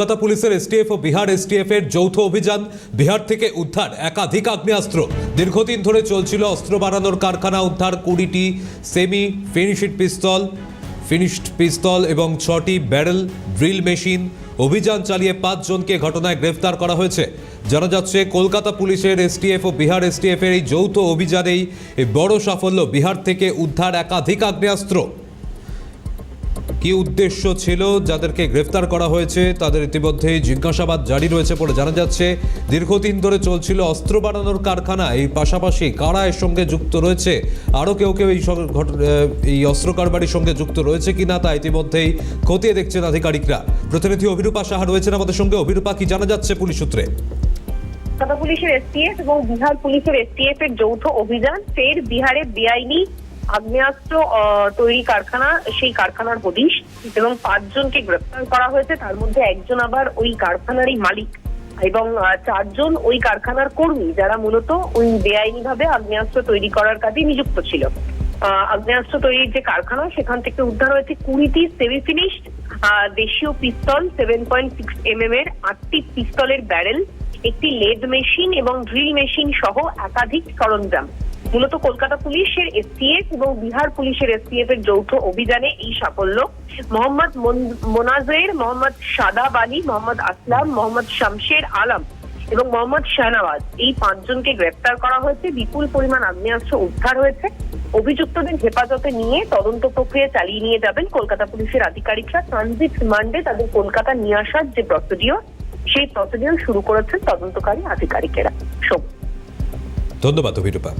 কলকাতা পুলিশের এসটিএফ ও বিহার এসটিএফ এর যৌথ অভিযান। বিহার থেকে উদ্ধার একাধিক আগ্নেয়াস্ত্র। দীর্ঘদিন ধরে চলছিল অস্ত্র বানানোর কারখানা। উদ্ধার 20টি সেমি ফিনিশড পিস্তল এবং 6টি ব্যারেল ড্রিল মেশিন। অভিযান চালিয়ে 5 জনকে ঘটনায় গ্রেফতার করা হয়েছে। জানা যাচ্ছে কলকাতা পুলিশের এসটিএফ ও বিহার এসটিএফ এর এই যৌথ অভিযানেই বড় সাফল্য। বিহার থেকে উদ্ধার একাধিক আগ্নেয়াস্ত্র। কি উদ্দেশ্য ছিল যাদেরকে গ্রেফতার করা হয়েছে তাদের ইতিমধ্যে জিজ্ঞাসাবাদ জারি রয়েছে বলে জানা যাচ্ছে। দীর্ঘদিন ধরে চলছিল অস্ত্র বানানোর কারখানা। এই পাশাপাশি কারা এর সঙ্গে যুক্ত রয়েছে, আরও কেউ এই অস্ত্র কারবারির সঙ্গে যুক্ত রয়েছে কিনা তা ইতিমধ্যেই খতিয়ে দেখছেন আধিকারিকরা। প্রতিনিধি অভিরূপা সাহা রয়েছেন আমাদের সঙ্গে। অভিরূপা, কি জানা যাচ্ছে পুলিশ সূত্রে? কলকাতা পুলিশের এসটিএফ এবং বিহার পুলিশের এসটিএফ এর যৌথ অভিযান ফের বিহারে বেআইনি আগ্নেয়াস্ত্র তৈরি কারখানা, সেই কারখানার হদিশ এবং 5 জনকে গ্রেফতার করা হয়েছে। তার মধ্যে একজন আবার ওই কারখানারই মালিক এবং 4 জন ওই কারখানার কর্মী, যারা মূলত ওই বেআইনি ভাবে আগ্নেয়াস্ত্র তৈরি করার কাজে নিযুক্ত ছিল। আগ্নেয়াস্ত্র তৈরির যে কারখানা, সেখান থেকে উদ্ধার হয়েছে 20টি সেমি ফিনিশড দেশীয় পিস্তল, 7.6 mm এর 8টি পিস্তলের ব্যারেল, একটি লেদ মেশিন এবং ড্রিল মেশিন সহ একাধিক সরঞ্জাম। মূলত কলকাতা পুলিশের এসটিএফ এবং বিহার পুলিশের এসটিএফ এর যৌথ অভিযানে এই সাফল্য। মোহাম্মদ মোনাজের, মোহাম্মদ সাদাব আলী, মোহাম্মদ আসলাম, মোহাম্মদ শামশের আলম এবং মোহাম্মদ শাহনওয়াজ, এই 5 জনকে গ্রেফতার করা হয়েছে। বিপুল পরিমাণ আগ্নেয়াস্ত্র উদ্ধার হয়েছে। অভিযুক্তদের হেফাজতে নিয়ে তদন্ত প্রক্রিয়া চালিয়ে নিয়ে যাবেন কলকাতা পুলিশের আধিকারিকরা। ট্রানজিট রিমান্ডে তাদের কলকাতা নিয়ে আসার যে প্রসিডিওর, সেই প্রসিডিওর শুরু করেছেন তদন্তকারী আধিকারিকেরা। ধন্যবাদ অভিরূপা।